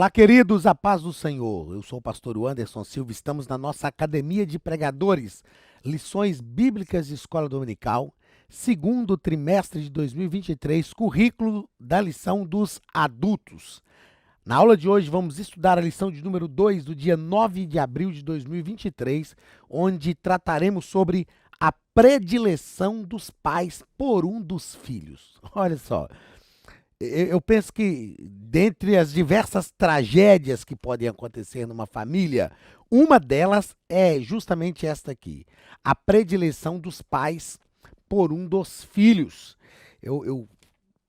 Olá, queridos, a paz do Senhor. Eu sou o pastor Anderson Silva, estamos na nossa Academia de Pregadores, lições bíblicas de escola dominical, segundo trimestre de 2023, currículo da lição dos adultos. Na aula de hoje vamos estudar a lição de número 2 do dia 9 de abril de 2023, onde trataremos sobre a predileção dos pais por um dos filhos. Olha só. Eu penso que, dentre as diversas tragédias que podem acontecer numa família, uma delas é justamente esta aqui: a predileção dos pais por um dos filhos. Eu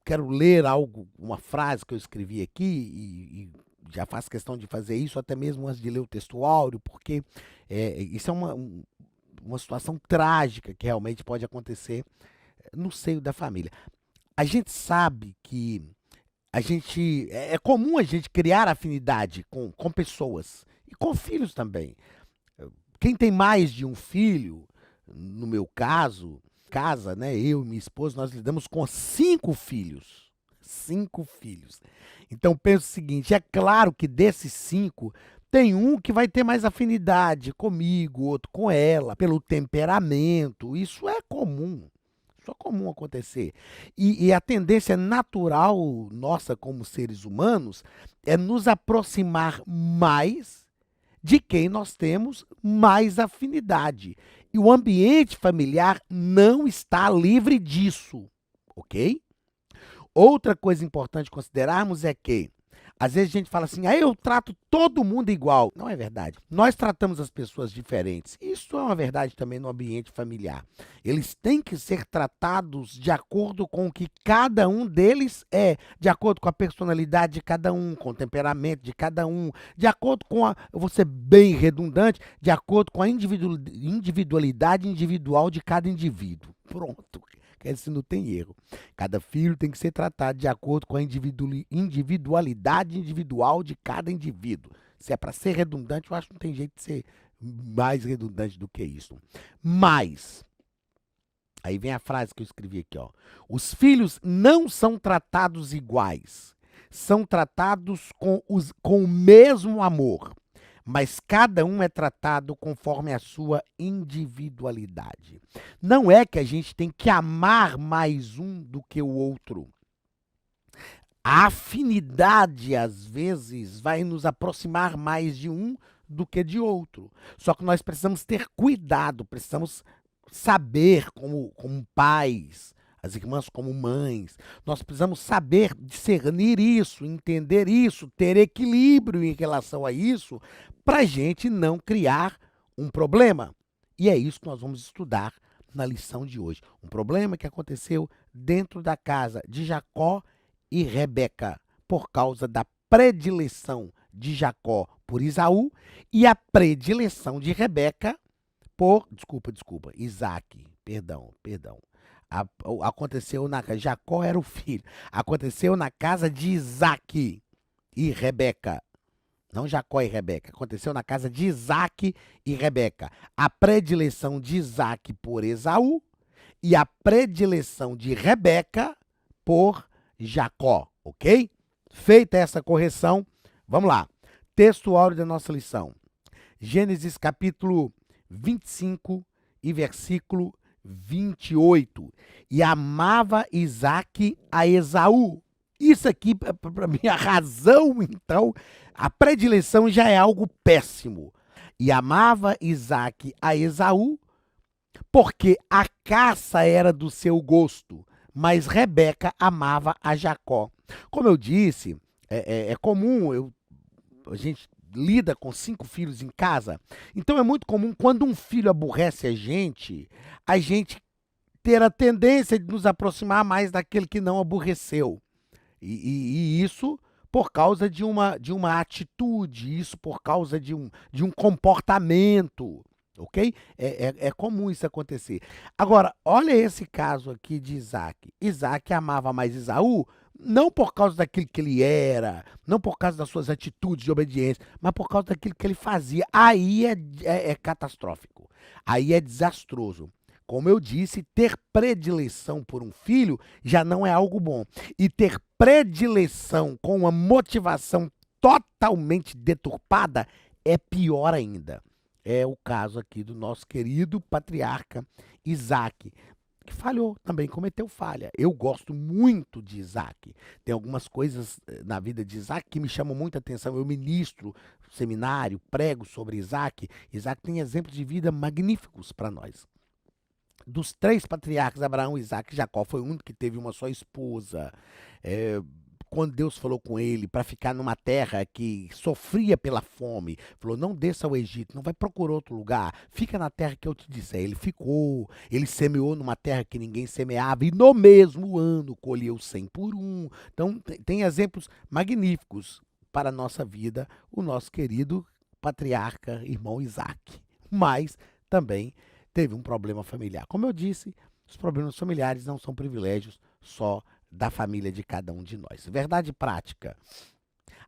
quero ler algo, uma frase que eu escrevi aqui, e já faço questão de fazer isso até mesmo antes de ler o texto áureo, porque isso é uma situação trágica que realmente pode acontecer no seio da família. A gente sabe que é comum a gente criar afinidade com pessoas e com filhos também. Quem tem mais de um filho, no meu caso, casa, né? Eu e minha esposa, nós lidamos com 5 filhos. 5 filhos. Então penso o seguinte: é claro que desses 5, tem um que vai ter mais afinidade comigo, outro com ela, pelo temperamento. Isso é comum. Isso é comum acontecer. E a tendência natural nossa como seres humanos é nos aproximar mais de quem nós temos mais afinidade. E o ambiente familiar não está livre disso, ok? Outra coisa importante considerarmos é que, às vezes a gente fala assim: eu trato todo mundo igual. Não é verdade. Nós tratamos as pessoas diferentes. Isso é uma verdade também no ambiente familiar. Eles têm que ser tratados de acordo com o que cada um deles é, de acordo com a personalidade de cada um, com o temperamento de cada um, de acordo com eu vou ser bem redundante, de acordo com a individualidade individual de cada indivíduo. Pronto. Quer dizer, não tem erro. Cada filho tem que ser tratado de acordo com a individualidade individual de cada indivíduo. Se é para ser redundante, eu acho que não tem jeito de ser mais redundante do que isso. Mas, aí vem a frase que eu escrevi aqui, ó. Os filhos não são tratados iguais. São tratados com o mesmo amor. Mas cada um é tratado conforme a sua individualidade. Não é que a gente tem que amar mais um do que o outro. A afinidade, às vezes, vai nos aproximar mais de um do que de outro. Só que nós precisamos ter cuidado, precisamos saber, como pais, as irmãs como mães, nós precisamos saber discernir isso, entender isso, ter equilíbrio em relação a isso, para a gente não criar um problema. E é isso que nós vamos estudar na lição de hoje. Um problema que aconteceu dentro da casa de Jacó e Rebeca, por causa da predileção de Jacó por Esaú e a predileção de Rebeca por, Isaac, perdão. Aconteceu Jacó era o filho. Aconteceu na casa de Isaac e Rebeca. Não Jacó e Rebeca. Aconteceu na casa de Isaac e Rebeca. A predileção de Isaac por Esaú e a predileção de Rebeca por Jacó, ok? Feita essa correção, vamos lá. Texto áureo da nossa lição. Gênesis capítulo 25 e versículo 28. E amava Isaac a Esaú. Isso aqui, para mim, a razão, então, a predileção já é algo péssimo. E amava Isaac a Esaú, porque a caça era do seu gosto, mas Rebeca amava a Jacó. Como eu disse, é comum, a gente lida com 5 filhos em casa, então é muito comum quando um filho aborrece a gente ter a tendência de nos aproximar mais daquele que não aborreceu. E isso por causa de uma atitude, isso por causa de um comportamento, ok? É comum isso acontecer. Agora, olha esse caso aqui de Isaac. Isaac amava mais Esaú, não por causa daquilo que ele era, não por causa das suas atitudes de obediência, mas por causa daquilo que ele fazia. Aí é catastrófico, aí é desastroso. Como eu disse, ter predileção por um filho já não é algo bom. E ter predileção com uma motivação totalmente deturpada, é pior ainda. É o caso aqui do nosso querido patriarca Isaac, que falhou também, cometeu falha. Eu gosto muito de Isaac. Tem algumas coisas na vida de Isaac que me chamam muita atenção. Eu ministro seminário, prego sobre Isaac. Isaac tem exemplos de vida magníficos para nós. Dos três patriarcas, Abraão, Isaac e Jacó, foi o único que teve uma só esposa. É, quando Deus falou com ele para ficar numa terra que sofria pela fome, falou: não desça ao Egito, não vai procurar outro lugar, fica na terra que eu te disser. Ele ficou, ele semeou numa terra que ninguém semeava, e no mesmo ano colheu 100 por um. Então, tem exemplos magníficos para a nossa vida, o nosso querido patriarca, irmão Isaac. Mas também teve um problema familiar. Como eu disse, os problemas familiares não são privilégios só da família de cada um de nós. Verdade prática.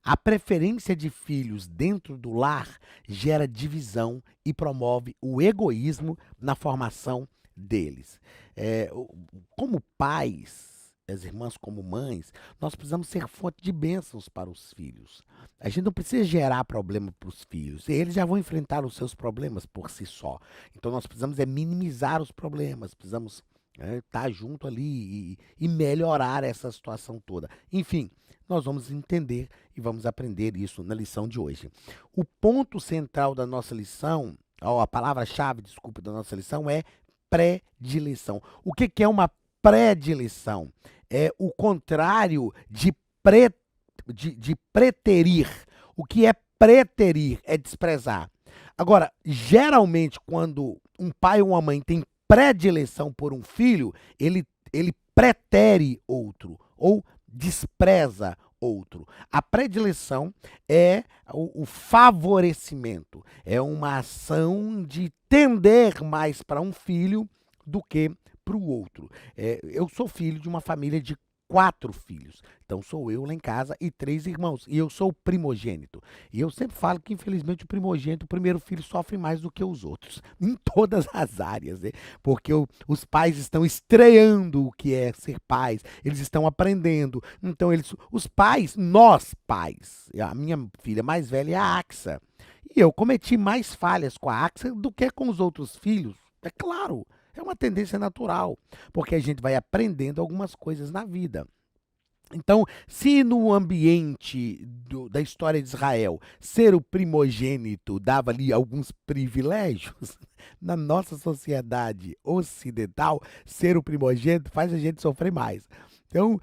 A preferência de filhos dentro do lar gera divisão e promove o egoísmo na formação deles. Como pais, as irmãs como mães, nós precisamos ser fonte de bênçãos para os filhos. A gente não precisa gerar problema para os filhos. Eles já vão enfrentar os seus problemas por si só. Então nós precisamos minimizar os problemas, precisamos estar junto ali e melhorar essa situação toda. Enfim, nós vamos entender e vamos aprender isso na lição de hoje. O ponto central da nossa lição, a palavra-chave, desculpa, da nossa lição é predileção. O que é uma predileção? É o contrário de preterir. O que é preterir? É desprezar. Agora, geralmente, quando um pai ou uma mãe tem predileção por um filho, ele pretere outro ou despreza outro. A predileção é o favorecimento, é uma ação de tender mais para um filho do que para o outro. Eu sou filho de uma família de 4 filhos. Então sou eu lá em casa e 3 irmãos. E eu sou o primogênito. E eu sempre falo que, infelizmente, o primogênito, o primeiro filho, sofre mais do que os outros. Em todas as áreas, né? Porque os pais estão estreando o que é ser pais. Eles estão aprendendo. Então, os pais, nós pais, a minha filha mais velha é a Axa. E eu cometi mais falhas com a Axa do que com os outros filhos. É claro. É uma tendência natural, porque a gente vai aprendendo algumas coisas na vida. Então, se no ambiente da história de Israel ser o primogênito dava ali alguns privilégios, na nossa sociedade ocidental, ser o primogênito faz a gente sofrer mais. Então,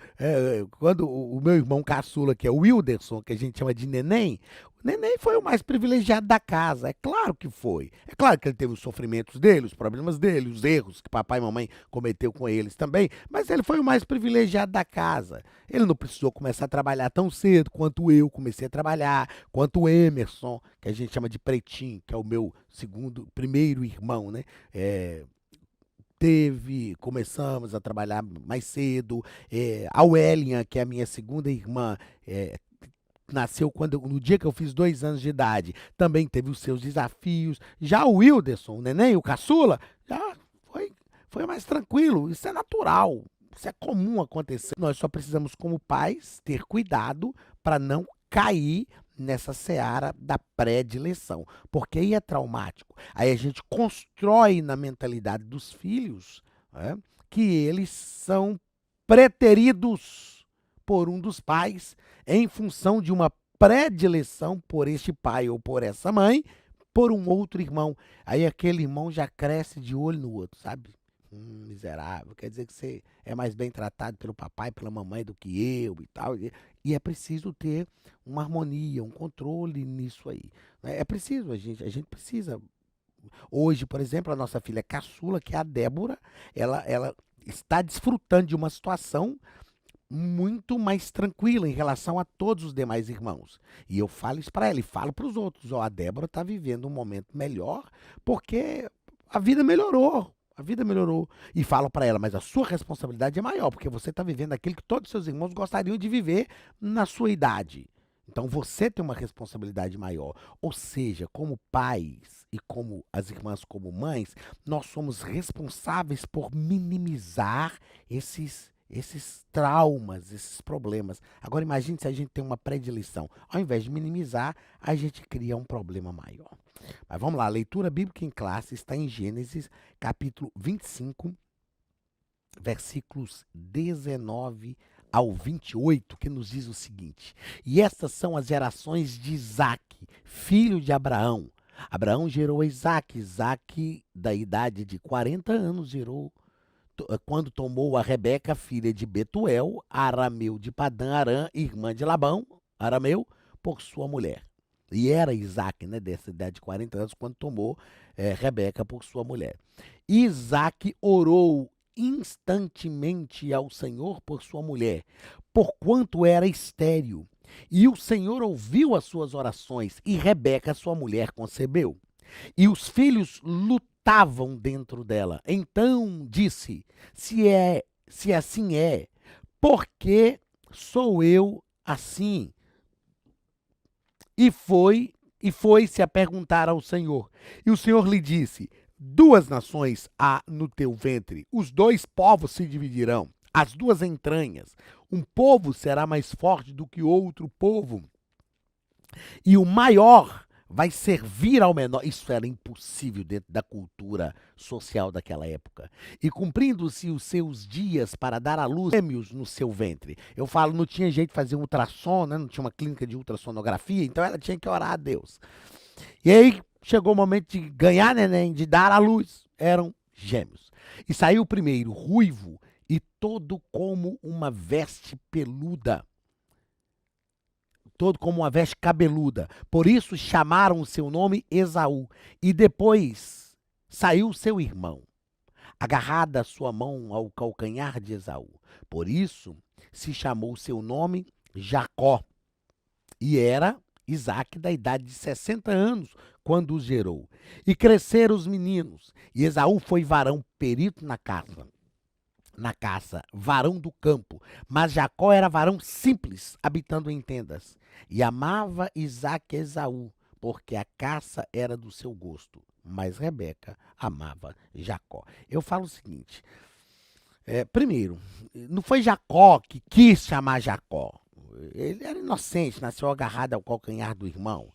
quando o meu irmão caçula, que é o Wilderson, que a gente chama de Neném, o Neném foi o mais privilegiado da casa. É claro que foi. É claro que ele teve os sofrimentos dele, os problemas dele, os erros que papai e mamãe cometeu com eles também, mas ele foi o mais privilegiado da casa. Ele não precisou começar a trabalhar tão cedo quanto eu comecei a trabalhar, quanto o Emerson, que a gente chama de Pretinho, que é o meu primeiro irmão, né? Começamos a trabalhar mais cedo. A Wélia, que é a minha segunda irmã, nasceu no dia que eu fiz 2 anos de idade. Também teve os seus desafios. Já o Wilderson, o neném, o caçula, já foi mais tranquilo. Isso é natural. Isso é comum acontecer. Nós só precisamos, como pais, ter cuidado para não cair nessa seara da predileção, porque aí é traumático. Aí a gente constrói na mentalidade dos filhos, né, que eles são preteridos por um dos pais em função de uma predileção por este pai ou por essa mãe, por um outro irmão. Aí aquele irmão já cresce de olho no outro, sabe? Miserável, quer dizer que você é mais bem tratado pelo papai, pela mamãe do que eu e tal. E é preciso ter uma harmonia, um controle nisso aí. É preciso, a gente precisa. Hoje, por exemplo, a nossa filha caçula, que é a Débora, ela está desfrutando de uma situação muito mais tranquila em relação a todos os demais irmãos. E eu falo isso para ela e falo para os outros. A Débora está vivendo um momento melhor porque a vida melhorou. A vida melhorou. E falo para ela, mas a sua responsabilidade é maior, porque você está vivendo aquilo que todos os seus irmãos gostariam de viver na sua idade. Então você tem uma responsabilidade maior. Ou seja, como pais e como as irmãs como mães, nós somos responsáveis por minimizar esses traumas, esses problemas. Agora imagine se a gente tem uma predileção. Ao invés de minimizar, a gente cria um problema maior. Mas vamos lá, a leitura bíblica em classe está em Gênesis, capítulo 25, versículos 19 ao 28, que nos diz o seguinte: E estas são as gerações de Isaque, filho de Abraão. Abraão gerou a Isaque. Isaque, da idade de 40 anos, gerou quando tomou a Rebeca, filha de Betuel, arameu de Padã Arã, irmã de Labão, arameu, por sua mulher. E era Isaque, né, dessa idade de 40 anos, quando tomou Rebeca por sua mulher. Isaque orou instantemente ao Senhor por sua mulher, porquanto era estéril. E o Senhor ouviu as suas orações, e Rebeca, sua mulher, concebeu. E os filhos lutavam dentro dela. Então disse: se assim é, por que sou eu assim? E foi-se a perguntar ao Senhor. E o Senhor lhe disse: duas nações há no teu ventre, os dois povos se dividirão, as duas entranhas. Um povo será mais forte do que outro povo, e o maior vai servir ao menor. Isso era impossível dentro da cultura social daquela época. E cumprindo-se os seus dias para dar à luz gêmeos no seu ventre. Eu falo, não tinha jeito de fazer um ultrassom, né? Não tinha uma clínica de ultrassonografia, então ela tinha que orar a Deus. E aí chegou o momento de ganhar neném, de dar à luz. Eram gêmeos. E saiu o primeiro, ruivo, e todo como uma veste peluda. Todo como uma veste cabeluda. Por isso chamaram o seu nome Esaú. E depois saiu seu irmão, agarrada a sua mão ao calcanhar de Esaú. Por isso se chamou seu nome Jacó. E era Isaque da idade de 60 anos, quando os gerou. E cresceram os meninos. E Esaú foi varão perito na caça, varão do campo. Mas Jacó era varão simples, habitando em tendas. E amava Isaque Esaú, porque a caça era do seu gosto. Mas Rebeca amava Jacó. Eu falo o seguinte, primeiro, não foi Jacó que quis chamar Jacó. Ele era inocente, nasceu agarrado ao calcanhar do irmão.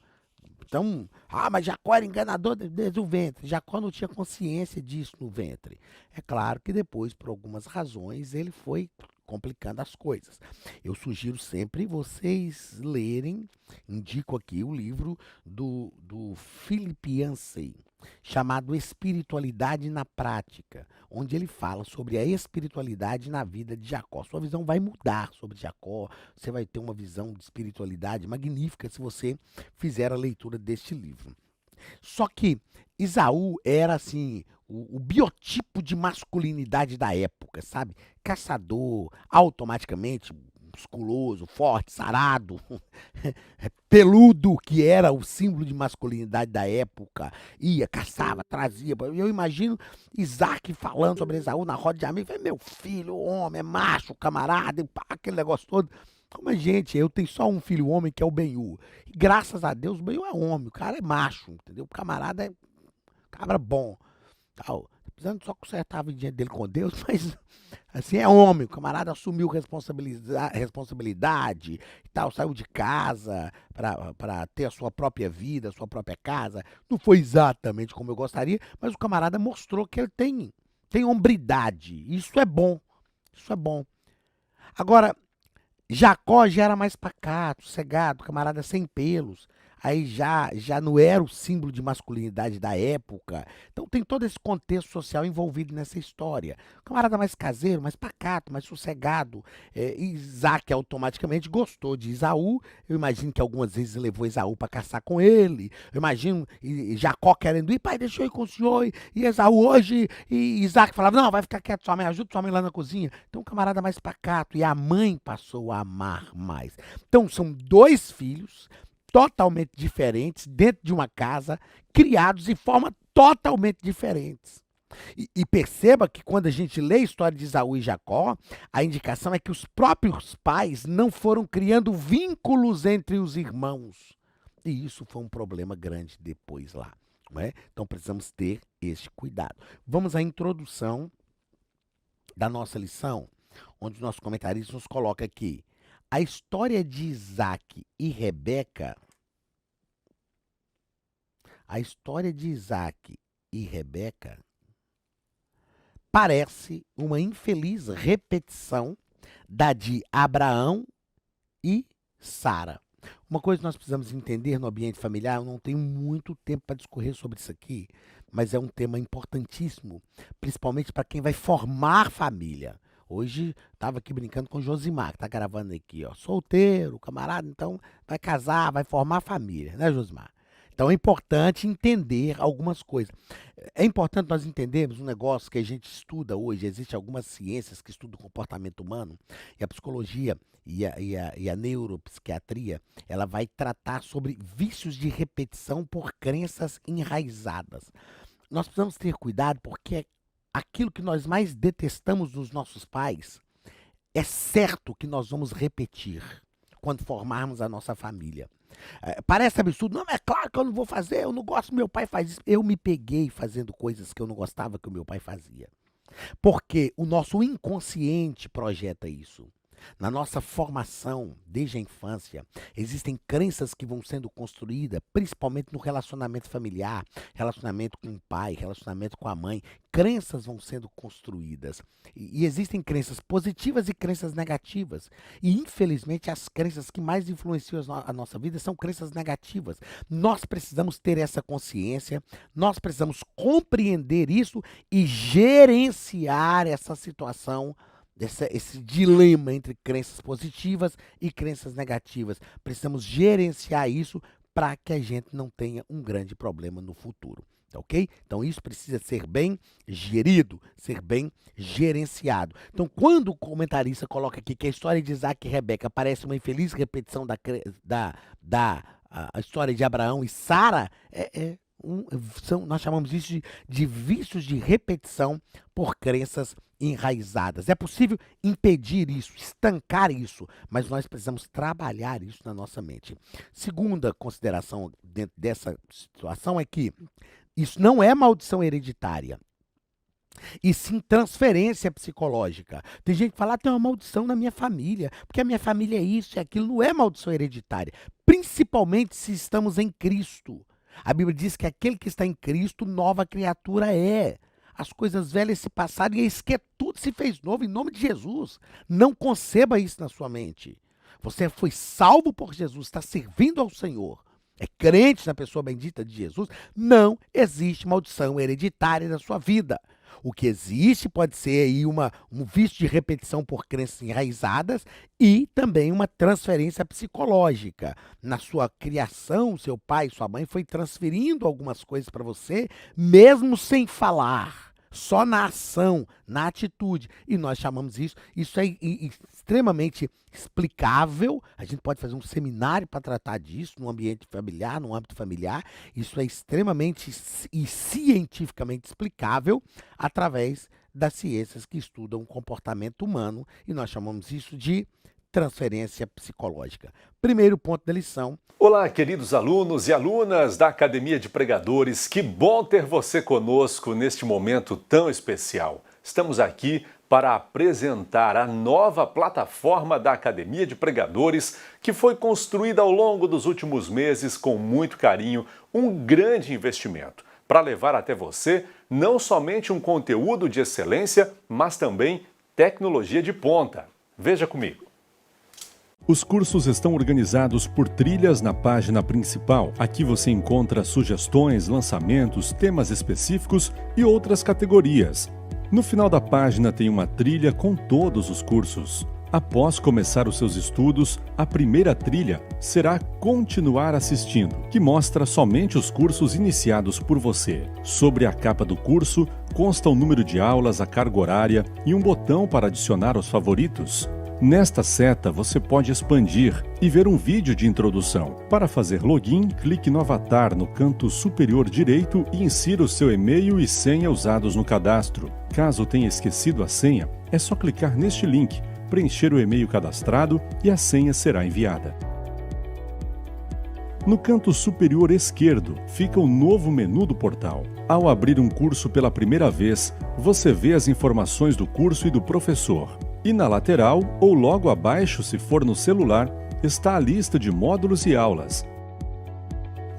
Então, mas Jacó era enganador desde o ventre. Jacó não tinha consciência disso no ventre. É claro que depois, por algumas razões, ele foi complicando as coisas. Eu sugiro sempre vocês lerem, indico aqui o livro do Philip Yancey, chamado Espiritualidade na Prática, onde ele fala sobre a espiritualidade na vida de Jacó. Sua visão vai mudar sobre Jacó, você vai ter uma visão de espiritualidade magnífica se você fizer a leitura deste livro. Só que Esaú era assim, o biotipo de masculinidade da época, sabe? Caçador, automaticamente musculoso, forte, sarado, peludo, que era o símbolo de masculinidade da época. Ia, caçava, trazia. Eu imagino Isaac falando sobre Esaú na roda de amigos. Meu filho, homem, é macho, camarada, aquele negócio todo. Mas, gente, eu tenho só um filho homem que é o Benhu. E graças a Deus, o Benhu é homem, o cara é macho, entendeu? O camarada é cabra bom. Tal. Precisando só consertar a vida dele com Deus, mas assim é homem. O camarada assumiu responsabilidade e tal, saiu de casa para ter a sua própria vida, a sua própria casa. Não foi exatamente como eu gostaria, mas o camarada mostrou que ele tem hombridade. Isso é bom. Isso é bom. Agora, Jacó já era mais pacato, sossegado, camarada sem pelos. Aí já não era o símbolo de masculinidade da época. Então tem todo esse contexto social envolvido nessa história. Camarada mais caseiro, mais pacato, mais sossegado. Isaac automaticamente gostou de Esaú. Eu imagino que algumas vezes levou Esaú para caçar com ele. Eu imagino Jacó querendo ir, pai, deixa eu ir com o senhor. E Esaú hoje, e Isaac falava, não, vai ficar quieto, sua mãe, ajuda sua mãe lá na cozinha. Então um camarada mais pacato. E a mãe passou a amar mais. Então são dois filhos totalmente diferentes, dentro de uma casa, criados de forma totalmente diferentes. E perceba que quando a gente lê a história de Esaú e Jacó, a indicação é que os próprios pais não foram criando vínculos entre os irmãos. E isso foi um problema grande depois lá. Não é? Então precisamos ter este cuidado. Vamos à introdução da nossa lição. onde o nosso comentarista nos coloca aqui. A história de Isaac e Rebeca, parece uma infeliz repetição da de Abraão e Sara. Uma coisa que nós precisamos entender no ambiente familiar, eu não tenho muito tempo para discorrer sobre isso aqui, mas é um tema importantíssimo, principalmente para quem vai formar família. Hoje, estava aqui brincando com o Josimar, que está gravando aqui, ó, solteiro, camarada, então vai casar, vai formar família, né, Josimar? Então é importante entender algumas coisas. É importante nós entendermos um negócio que a gente estuda hoje. Existem algumas ciências que estudam o comportamento humano, e a psicologia e a neuropsiquiatria, ela vai tratar sobre vícios de repetição por crenças enraizadas. Nós precisamos ter cuidado porque aquilo que nós mais detestamos nos nossos pais, é certo que nós vamos repetir quando formarmos a nossa família. Parece absurdo. Não, mas é claro que eu não vou fazer, eu não gosto, meu pai faz isso. Eu me peguei fazendo coisas que eu não gostava que o meu pai fazia. Porque o nosso inconsciente projeta isso. Na nossa formação, desde a infância, existem crenças que vão sendo construídas, principalmente no relacionamento familiar, relacionamento com o pai, relacionamento com a mãe. Crenças vão sendo construídas. E existem crenças positivas e crenças negativas. E, infelizmente, as crenças que mais influenciam a nossa vida são crenças negativas. Nós precisamos ter essa consciência, nós precisamos compreender isso e gerenciar essa situação, esse dilema entre crenças positivas e crenças negativas. Precisamos gerenciar isso para que a gente não tenha um grande problema no futuro. Tá ok? Então isso precisa ser bem gerido, ser bem gerenciado. Então quando o comentarista coloca aqui que a história de Isaac e Rebeca parece uma infeliz repetição a história de Abraão e Sara, nós chamamos isso de vícios de repetição por crenças enraizadas. É possível impedir isso, estancar isso, mas nós precisamos trabalhar isso na nossa mente. Segunda consideração dentro dessa situação é que isso não é maldição hereditária, e sim transferência psicológica. Tem gente que fala, tem uma maldição na minha família, porque a minha família é isso e aquilo. Não é maldição hereditária, principalmente se estamos em Cristo. A Bíblia diz que aquele que está em Cristo, nova criatura é. As coisas velhas se passaram e eis que tudo se fez novo em nome de Jesus. Não conceba isso na sua mente. Você foi salvo por Jesus, está servindo ao Senhor. É crente na pessoa bendita de Jesus. Não existe maldição hereditária na sua vida. O que existe pode ser aí um vício de repetição por crenças enraizadas e também uma transferência psicológica. Na sua criação, seu pai e sua mãe foi transferindo algumas coisas para você, mesmo sem falar. Só na ação, na atitude. E nós chamamos isso é extremamente explicável. A gente pode fazer um seminário para tratar disso no ambiente familiar, no âmbito familiar. Isso é extremamente e cientificamente explicável através das ciências que estudam o comportamento humano. E nós chamamos isso de transferência psicológica. Primeiro ponto da lição. Olá, queridos alunos e alunas da Academia de Pregadores. Que bom ter você conosco neste momento tão especial. Estamos aqui para apresentar a nova plataforma da Academia de Pregadores, que foi construída ao longo dos últimos meses com muito carinho, um grande investimento, para levar até você não somente um conteúdo de excelência, mas também tecnologia de ponta. Veja comigo. Os cursos estão organizados por trilhas na página principal. Aqui você encontra sugestões, lançamentos, temas específicos e outras categorias. No final da página tem uma trilha com todos os cursos. Após começar os seus estudos, a primeira trilha será Continuar assistindo, que mostra somente os cursos iniciados por você. Sobre a capa do curso, consta o número de aulas, a carga horária e um botão para adicionar aos favoritos. Nesta seta, você pode expandir e ver um vídeo de introdução. Para fazer login, clique no avatar no canto superior direito e insira o seu e-mail e senha usados no cadastro. Caso tenha esquecido a senha, é só clicar neste link, preencher o e-mail cadastrado e a senha será enviada. No canto superior esquerdo fica o novo menu do portal. Ao abrir um curso pela primeira vez, você vê as informações do curso e do professor. E na lateral, ou logo abaixo se for no celular, está a lista de módulos e aulas.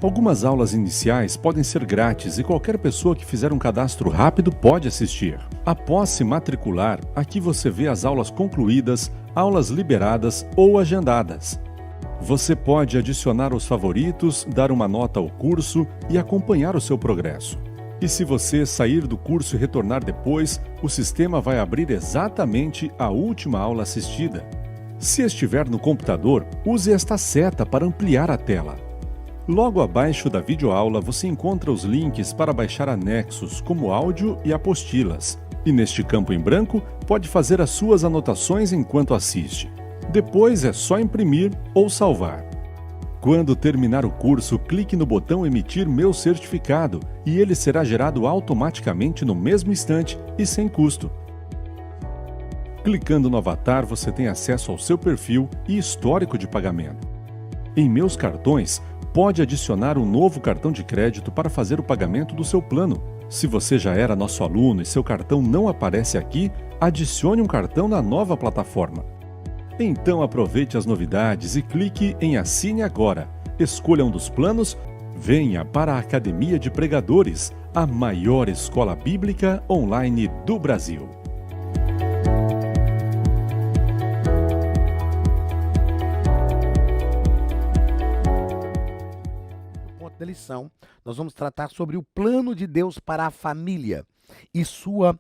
Algumas aulas iniciais podem ser grátis e qualquer pessoa que fizer um cadastro rápido pode assistir. Após se matricular, aqui você vê as aulas concluídas, aulas liberadas ou agendadas. Você pode adicionar os favoritos, dar uma nota ao curso e acompanhar o seu progresso. E se você sair do curso e retornar depois, o sistema vai abrir exatamente a última aula assistida. Se estiver no computador, use esta seta para ampliar a tela. Logo abaixo da videoaula você encontra os links para baixar anexos, como áudio e apostilas. E neste campo em branco, pode fazer as suas anotações enquanto assiste. Depois é só imprimir ou salvar. Quando terminar o curso, clique no botão Emitir meu certificado e ele será gerado automaticamente no mesmo instante e sem custo. Clicando no avatar, você tem acesso ao seu perfil e histórico de pagamento. Em Meus Cartões, pode adicionar um novo cartão de crédito para fazer o pagamento do seu plano. Se você já era nosso aluno e seu cartão não aparece aqui, adicione um cartão na nova plataforma. Então aproveite as novidades e clique em Assine Agora. Escolha um dos planos, venha para a Academia de Pregadores, a maior escola bíblica online do Brasil. Da lição, nós vamos tratar sobre o plano de Deus para a família e sua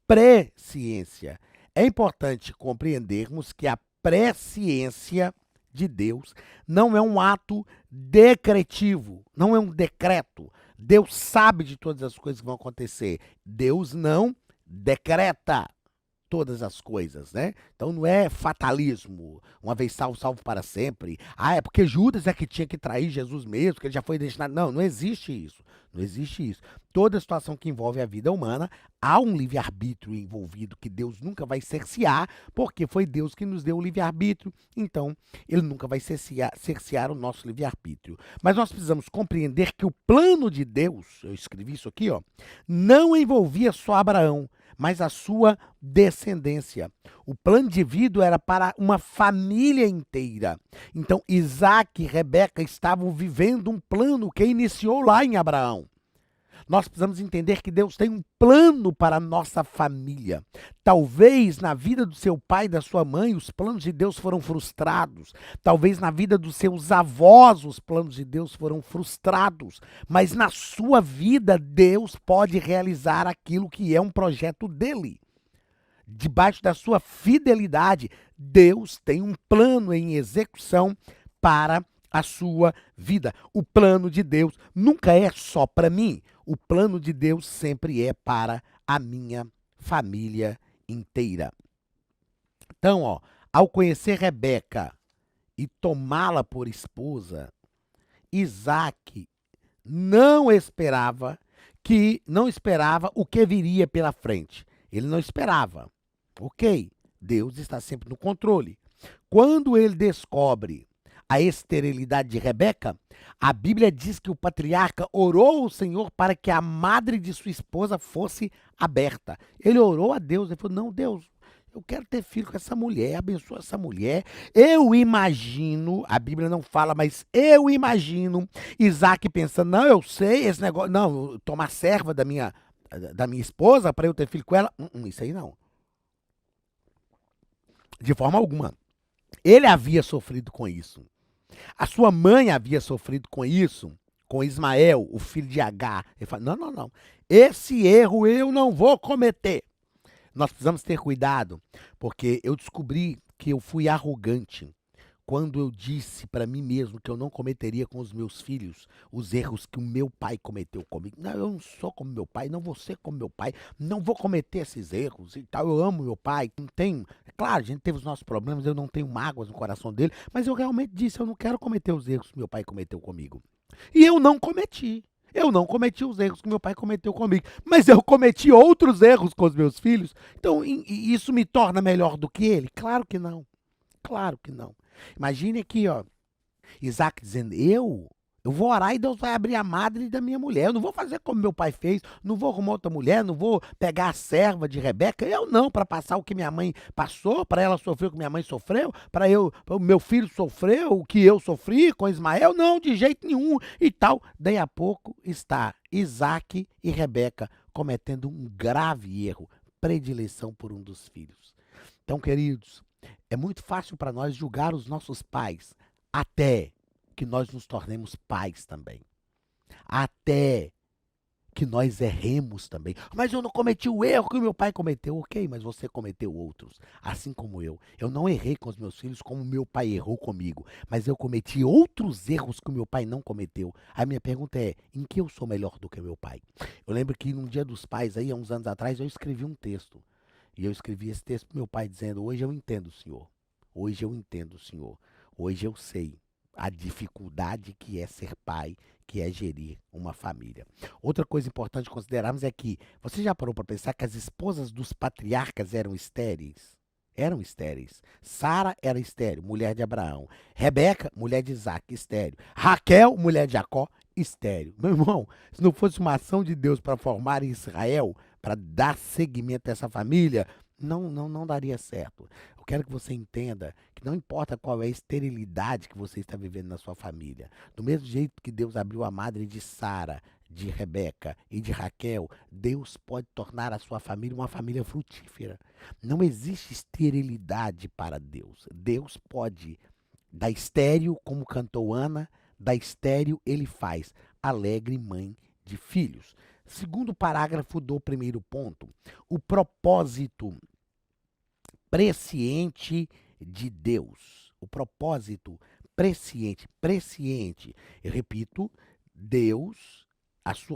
presciência. É importante compreendermos que a presciência de Deus não é um ato decretivo, não é um decreto. Deus sabe de todas as coisas que vão acontecer. Deus não decreta todas as coisas, né? Então não é fatalismo, uma vez salvo, salvo para sempre. Ah, é porque Judas é que tinha que trair Jesus mesmo, que ele já foi destinado. Não, não existe isso. Não existe isso. Toda situação que envolve a vida humana, há um livre-arbítrio envolvido que Deus nunca vai cercear, porque foi Deus que nos deu o livre-arbítrio. Então, ele nunca vai cercear o nosso livre-arbítrio. Mas nós precisamos compreender que o plano de Deus, eu escrevi isso aqui, ó, não envolvia só Abraão, mas a sua descendência. O plano de vida era para uma família inteira. Então, Isaac e Rebeca estavam vivendo um plano que iniciou lá em Abraão. Nós precisamos entender que Deus tem um plano para a nossa família. Talvez na vida do seu pai e da sua mãe, os planos de Deus foram frustrados. Talvez na vida dos seus avós, os planos de Deus foram frustrados. Mas na sua vida, Deus pode realizar aquilo que é um projeto dele. Debaixo da sua fidelidade, Deus tem um plano em execução para a sua vida. O plano de Deus nunca é só para mim. O plano de Deus sempre é para a minha família inteira. Então, ó, ao conhecer Rebeca e tomá-la por esposa, Isaac não esperava o que viria pela frente. Ele não esperava. Ok, Deus está sempre no controle. Quando ele descobre a esterilidade de Rebeca, a Bíblia diz que o patriarca orou ao Senhor para que a madre de sua esposa fosse aberta. Ele orou a Deus, ele falou, não, Deus, eu quero ter filho com essa mulher, abençoa essa mulher. Eu imagino, a Bíblia não fala, mas eu imagino Isaac pensando, não, eu sei esse negócio, não, tomar serva da minha esposa para eu ter filho com ela, isso aí não. De forma alguma. Ele havia sofrido com isso. A sua mãe havia sofrido com isso, com Ismael, o filho de Agar. Ele fala, não. Esse erro eu não vou cometer. Nós precisamos ter cuidado, porque eu descobri que eu fui arrogante quando eu disse para mim mesmo que eu não cometeria com os meus filhos os erros que o meu pai cometeu comigo. Não, eu não sou como meu pai, não vou ser como meu pai, não vou cometer esses erros e tal. Eu amo meu pai, não tenho... Claro, a gente teve os nossos problemas, eu não tenho mágoas no coração dele, mas eu realmente disse, eu não quero cometer os erros que meu pai cometeu comigo. E eu não cometi. Eu não cometi os erros que meu pai cometeu comigo, mas eu cometi outros erros com os meus filhos. Então, isso me torna melhor do que ele? Claro que não. Claro que não. Imagine aqui, ó, Isaac dizendo, eu Eu vou orar e Deus vai abrir a madre da minha mulher. Eu não vou fazer como meu pai fez, não vou arrumar outra mulher, não vou pegar a serva de Rebeca. Eu não, para passar o que minha mãe passou, para ela sofrer o que minha mãe sofreu, para o meu filho sofrer o que eu sofri com Ismael. Não, de jeito nenhum e tal. Daí a pouco está Isaac e Rebeca cometendo um grave erro, predileção por um dos filhos. Então, queridos, é muito fácil para nós julgar os nossos pais até que nós nos tornemos pais também. Até que nós erremos também. Mas eu não cometi o erro que o meu pai cometeu. Ok, mas você cometeu outros, assim como eu. Eu não errei com os meus filhos como meu pai errou comigo, mas eu cometi outros erros que o meu pai não cometeu. A minha pergunta é, em que eu sou melhor do que meu pai? Eu lembro que num dia dos pais, aí, há uns anos atrás, eu escrevi um texto. E eu escrevi esse texto para meu pai dizendo, hoje eu entendo, Senhor. Hoje eu entendo, Senhor. Hoje eu sei a dificuldade que é ser pai, que é gerir uma família. Outra coisa importante considerarmos é que, você já parou para pensar que as esposas dos patriarcas eram estéreis? Eram estéreis. Sara era estéril, mulher de Abraão. Rebeca, mulher de Isaac, estéril. Raquel, mulher de Jacó, estéril. Meu irmão, se não fosse uma ação de Deus para formar Israel, para dar seguimento a essa família, não daria certo. Eu quero que você entenda que não importa qual é a esterilidade que você está vivendo na sua família. Do mesmo jeito que Deus abriu a madre de Sara, de Rebeca e de Raquel, Deus pode tornar a sua família uma família frutífera. Não existe esterilidade para Deus. Deus pode, da estéril, como cantou Ana, da estéril ele faz alegre mãe de filhos. Segundo parágrafo do primeiro ponto, o propósito presciente de Deus. O propósito presciente. Eu repito, Deus,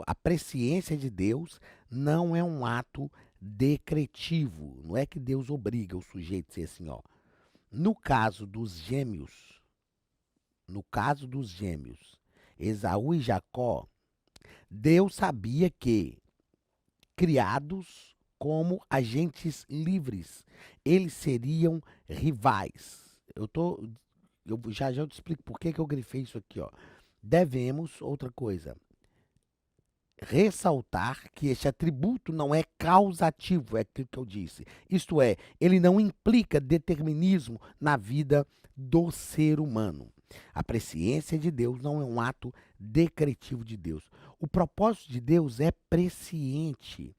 a presciência de Deus não é um ato decretivo. Não é que Deus obriga o sujeito a ser assim, ó. No caso dos gêmeos, Esaú e Jacó, Deus sabia que, criados como agentes livres, eles seriam rivais. Eu te explico por que eu grifei isso aqui, ó. Devemos, outra coisa, ressaltar que este atributo não é causativo, é aquilo que eu disse. Isto é, ele não implica determinismo na vida do ser humano. A presciência de Deus não é um ato decretivo de Deus. O propósito de Deus é presciente.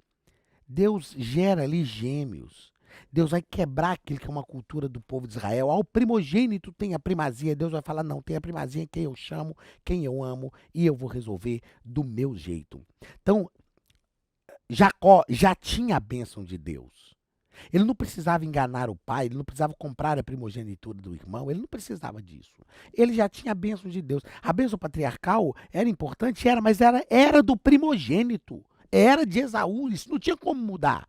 Deus gera ali gêmeos. Deus vai quebrar aquilo que é uma cultura do povo de Israel. Ao primogênito tem a primazia. Deus vai falar, não, tem a primazia em quem eu chamo, quem eu amo, e eu vou resolver do meu jeito. Então, Jacó já tinha a bênção de Deus. Ele não precisava enganar o pai, ele não precisava comprar a primogenitura do irmão, ele não precisava disso. Ele já tinha a bênção de Deus. A bênção patriarcal era importante, mas era do primogênito. Era de Esaú, isso não tinha como mudar.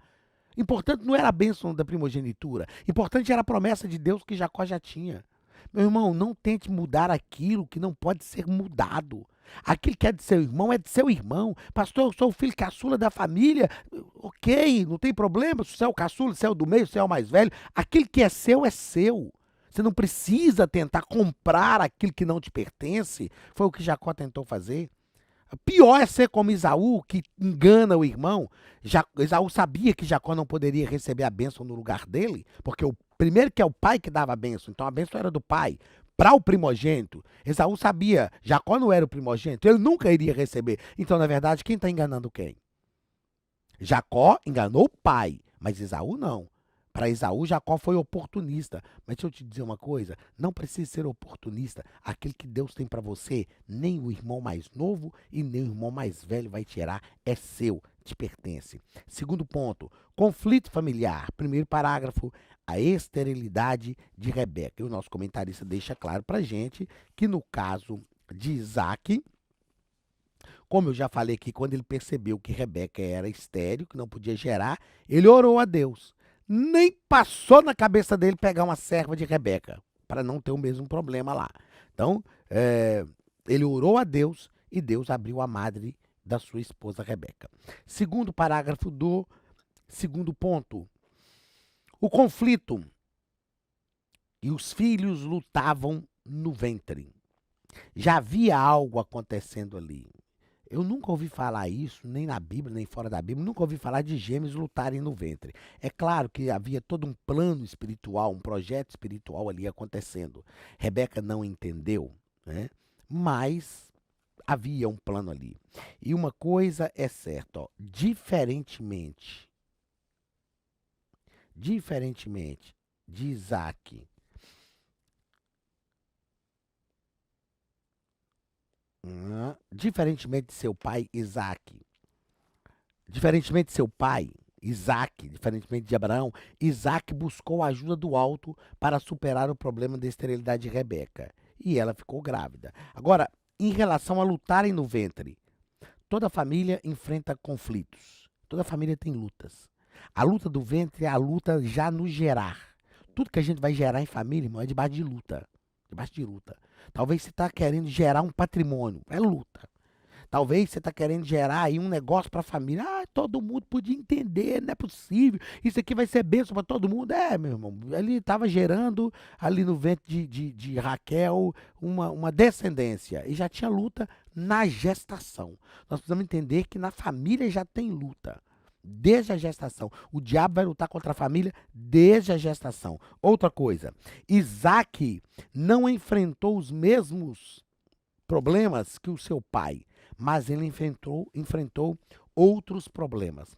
Importante não era a bênção da primogenitura. Importante era a promessa de Deus que Jacó já tinha. Meu irmão, não tente mudar aquilo que não pode ser mudado. Aquilo que é de seu irmão é de seu irmão. Pastor, eu sou o filho caçula da família. Ok, não tem problema. Se você é o caçula, se você é o do meio, se você é o mais velho. Aquilo que é seu é seu. Você não precisa tentar comprar aquilo que não te pertence. Foi o que Jacó tentou fazer. Pior é ser como Esaú, que engana o irmão. Esaú sabia que Jacó não poderia receber a bênção no lugar dele, porque o primeiro que é o pai que dava a bênção, então a bênção era do pai. Para o primogênito, Esaú sabia, Jacó não era o primogênito, ele nunca iria receber. Então, na verdade, quem está enganando quem? Jacó enganou o pai, mas Esaú não. Para Esaú, Jacó foi oportunista. Mas deixa eu te dizer uma coisa, não precisa ser oportunista. Aquilo que Deus tem para você, nem o irmão mais novo e nem o irmão mais velho vai tirar, é seu, te pertence. Segundo ponto, conflito familiar. Primeiro parágrafo, a esterilidade de Rebeca. E o nosso comentarista deixa claro para a gente que no caso de Isaac, como eu já falei aqui, quando ele percebeu que Rebeca era estéril, que não podia gerar, ele orou a Deus. Nem passou na cabeça dele pegar uma serva de Rebeca, para não ter o mesmo problema lá. Então, ele orou a Deus e Deus abriu a madre da sua esposa Rebeca. Segundo parágrafo do segundo ponto. O conflito e os filhos lutavam no ventre. Já havia algo acontecendo ali. Eu nunca ouvi falar isso, nem na Bíblia, nem fora da Bíblia, nunca ouvi falar de gêmeos lutarem no ventre. É claro que havia todo um plano espiritual, um projeto espiritual ali acontecendo. Rebeca não entendeu, né? Mas havia um plano ali. E uma coisa é certa, ó, diferentemente de Isaac, diferentemente de seu pai Isaac, diferentemente de seu pai Isaac, diferentemente de Abraão, Isaac buscou a ajuda do alto para superar o problema da esterilidade de Rebeca. E ela ficou grávida. Agora, em relação a lutarem no ventre, toda família enfrenta conflitos. Toda família tem lutas. A luta do ventre é a luta já no gerar. Tudo que a gente vai gerar em família, irmão, é debaixo de luta. Debaixo de luta. Talvez você está querendo gerar um patrimônio. É luta. Talvez você está querendo gerar aí um negócio para a família. Ah, todo mundo podia entender, não é possível. Isso aqui vai ser bênção para todo mundo. É, meu irmão. Ele estava gerando ali no ventre de Raquel uma descendência. E já tinha luta na gestação. Nós precisamos entender que na família já tem luta. Desde a gestação. O diabo vai lutar contra a família desde a gestação. Outra coisa. Isaac não enfrentou os mesmos problemas que o seu pai, mas ele enfrentou outros problemas.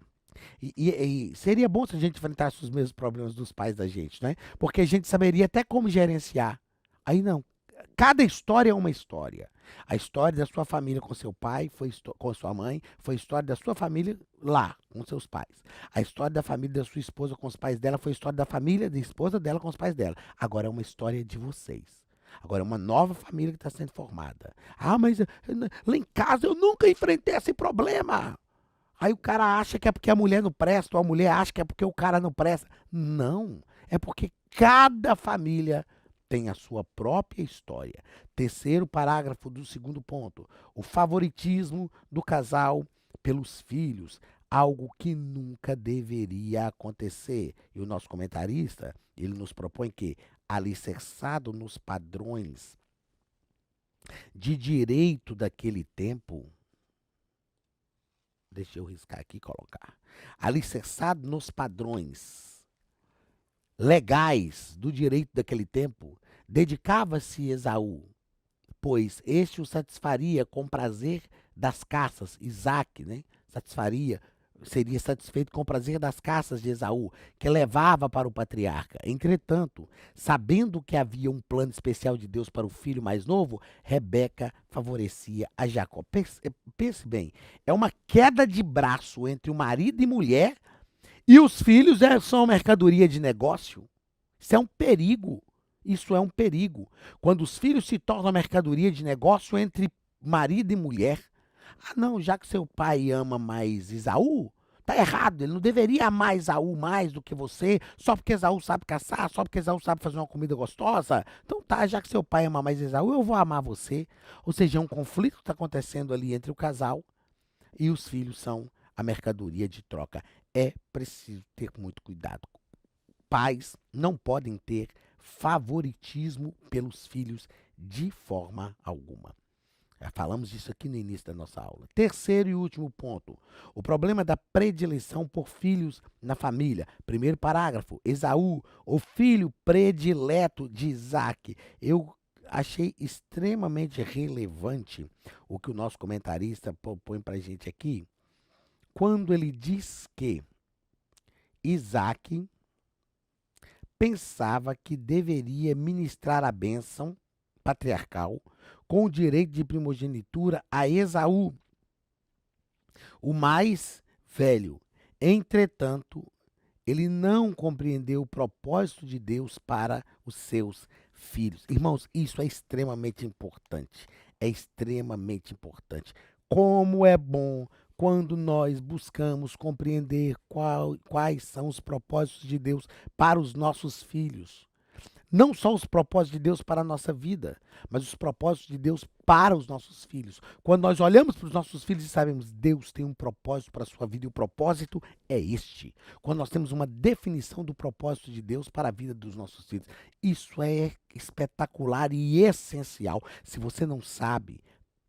E seria bom se a gente enfrentasse os mesmos problemas dos pais da gente, né? Porque a gente saberia até como gerenciar. Aí não. Cada história é uma história. A história da sua família com seu pai, com sua mãe, foi a história da sua família lá, com seus pais. A história da família da sua esposa com os pais dela foi a história da família da esposa dela com os pais dela. Agora é uma história de vocês. Agora é uma nova família que está sendo formada. Ah, mas lá em casa eu nunca enfrentei esse problema. Aí o cara acha que é porque a mulher não presta, ou a mulher acha que é porque o cara não presta. Não, é porque cada família tem a sua própria história. Terceiro parágrafo do segundo ponto. O favoritismo do casal pelos filhos. Algo que nunca deveria acontecer. E o nosso comentarista, ele nos propõe que, alicerçado nos padrões de direito daquele tempo, deixa eu riscar aqui e colocar, alicerçado nos padrões legais do direito daquele tempo, dedicava-se Esaú, pois este o satisfaria com prazer das caças. Isaac, né, seria satisfeito com o prazer das caças de Esaú, que levava para o patriarca. Entretanto, sabendo que havia um plano especial de Deus para o filho mais novo, Rebeca favorecia a Jacó. Pense bem, é uma queda de braço entre o marido e mulher, e os filhos são mercadoria de negócio. Isso é um perigo. Isso é um perigo. Quando os filhos se tornam mercadoria de negócio entre marido e mulher. Ah, não, já que seu pai ama mais Esaú, tá errado, ele não deveria amar Esaú mais do que você, só porque Esaú sabe caçar, só porque Esaú sabe fazer uma comida gostosa. Então tá, já que seu pai ama mais Esaú, eu vou amar você. Ou seja, é um conflito que está acontecendo ali entre o casal e os filhos são a mercadoria de troca. É preciso ter muito cuidado. Pais não podem ter favoritismo pelos filhos de forma alguma. Já falamos disso aqui no início da nossa aula. Terceiro e último ponto. O problema da predileção por filhos na família. Primeiro parágrafo. Esaú, o filho predileto de Isaac. Eu achei extremamente relevante o que o nosso comentarista propõe para a gente aqui, quando ele diz que Isaac pensava que deveria ministrar a bênção patriarcal com o direito de primogenitura a Esaú, o mais velho. Entretanto, ele não compreendeu o propósito de Deus para os seus filhos. Irmãos, isso é extremamente importante. É extremamente importante. Como é bom quando nós buscamos compreender quais são os propósitos de Deus para os nossos filhos. Não só os propósitos de Deus para a nossa vida, mas os propósitos de Deus para os nossos filhos. Quando nós olhamos para os nossos filhos e sabemos, Deus tem um propósito para a sua vida e o propósito é este. Quando nós temos uma definição do propósito de Deus para a vida dos nossos filhos, isso é espetacular e essencial. Se você não sabe,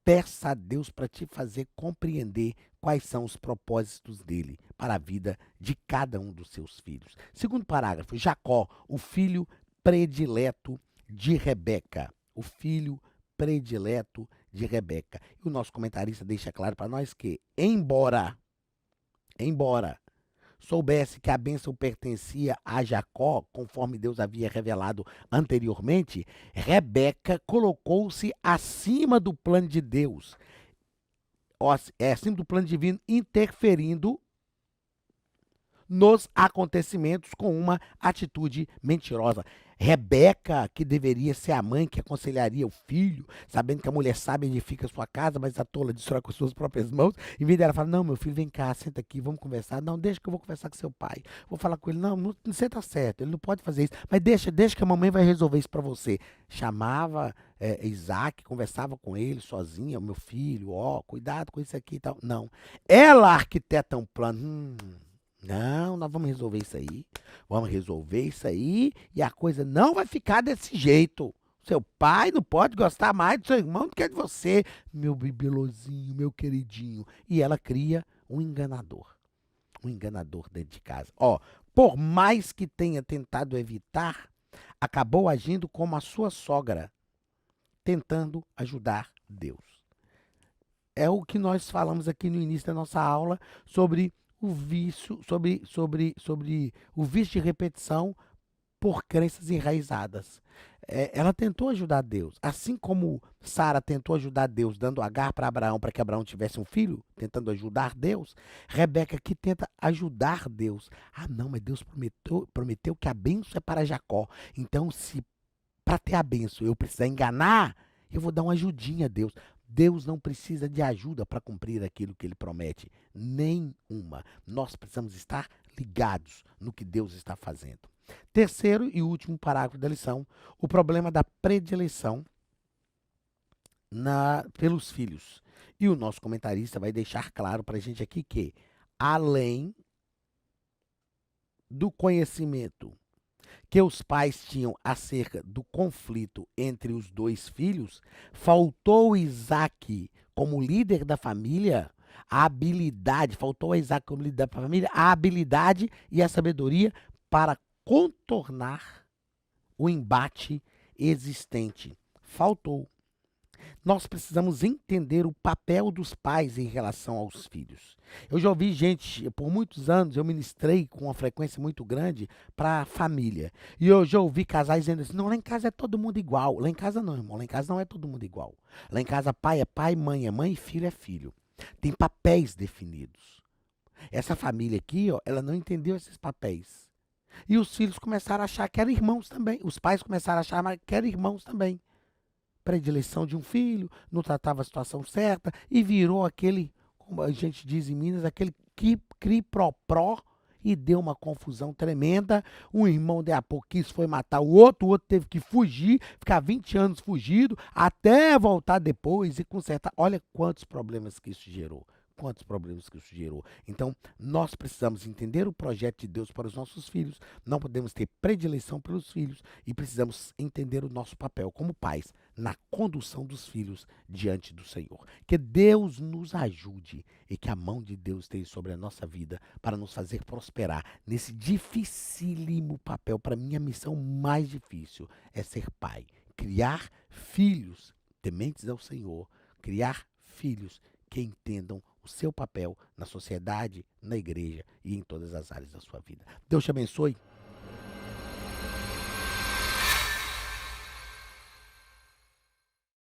peça a Deus para te fazer compreender quais são os propósitos dele para a vida de cada um dos seus filhos. Segundo parágrafo, Jacó, o filho predileto de Rebeca. O filho predileto de Rebeca. E o nosso comentarista deixa claro para nós que, embora soubesse que a bênção pertencia a Jacó, conforme Deus havia revelado anteriormente, Rebeca colocou-se acima do plano de Deus, acima do plano divino, interferindo nos acontecimentos com uma atitude mentirosa. Rebeca, que deveria ser a mãe que aconselharia o filho, sabendo que a mulher sábia edifica a sua casa, mas a tola destrói com as suas próprias mãos, em vez dela falar, não, meu filho, vem cá, senta aqui, vamos conversar. Não, deixa que eu vou conversar com seu pai. Vou falar com ele, não, você tá certo, ele não pode fazer isso, mas deixa que a mamãe vai resolver isso para você. Chamava Isaac, conversava com ele sozinha, meu filho, cuidado com isso aqui e tal. Não, ela arquiteta um plano, não, nós vamos resolver isso aí. Vamos resolver isso aí e a coisa não vai ficar desse jeito. Seu pai não pode gostar mais do seu irmão do que de você, meu bibelozinho, meu queridinho. E ela cria um enganador dentro de casa. Por mais que tenha tentado evitar, acabou agindo como a sua sogra, tentando ajudar Deus. É o que nós falamos aqui no início da nossa aula sobre o vício, sobre o vício de repetição por crenças enraizadas. Ela tentou ajudar Deus, assim como Sara tentou ajudar Deus, dando Agar para Abraão, para que Abraão tivesse um filho, tentando ajudar Deus. Rebeca que tenta ajudar Deus. Não, mas Deus prometeu que a bênção é para Jacó. Então, se para ter a bênção eu precisar enganar, eu vou dar uma ajudinha a Deus. Deus não precisa de ajuda para cumprir aquilo que ele promete. Nenhuma. Nós precisamos estar ligados no que Deus está fazendo. Terceiro e último parágrafo da lição, o problema da predileção pelos filhos. E o nosso comentarista vai deixar claro para a gente aqui que, além do conhecimento que os pais tinham acerca do conflito entre os dois filhos, faltou Isaac como líder da família a habilidade e a sabedoria para contornar o embate existente. Faltou. Nós precisamos entender o papel dos pais em relação aos filhos. Eu já ouvi gente, por muitos anos, eu ministrei com uma frequência muito grande para a família. E eu já ouvi casais dizendo assim, não, lá em casa é todo mundo igual. Lá em casa não, irmão, lá em casa não é todo mundo igual. Lá em casa pai é pai, mãe é mãe e filho é filho. Tem papéis definidos. Essa família aqui, ela não entendeu esses papéis. E os filhos começaram a achar que eram irmãos também. Os pais começaram a achar que eram irmãos também. Predileção de um filho, não tratava a situação certa e virou aquele, como a gente diz em Minas, aquele cri-pro-pró e deu uma confusão tremenda. Um irmão de a pouco foi matar o outro teve que fugir, ficar 20 anos fugido, até voltar depois e consertar. Olha quantos problemas que isso gerou. Então, nós precisamos entender o projeto de Deus para os nossos filhos, não podemos ter predileção pelos filhos e precisamos entender o nosso papel como pais na condução dos filhos diante do Senhor. Que Deus nos ajude e que a mão de Deus esteja sobre a nossa vida para nos fazer prosperar nesse dificílimo papel. Para mim, a missão mais difícil é ser pai, criar filhos tementes ao Senhor, criar filhos que entendam o seu papel na sociedade, na igreja e em todas as áreas da sua vida. Deus te abençoe.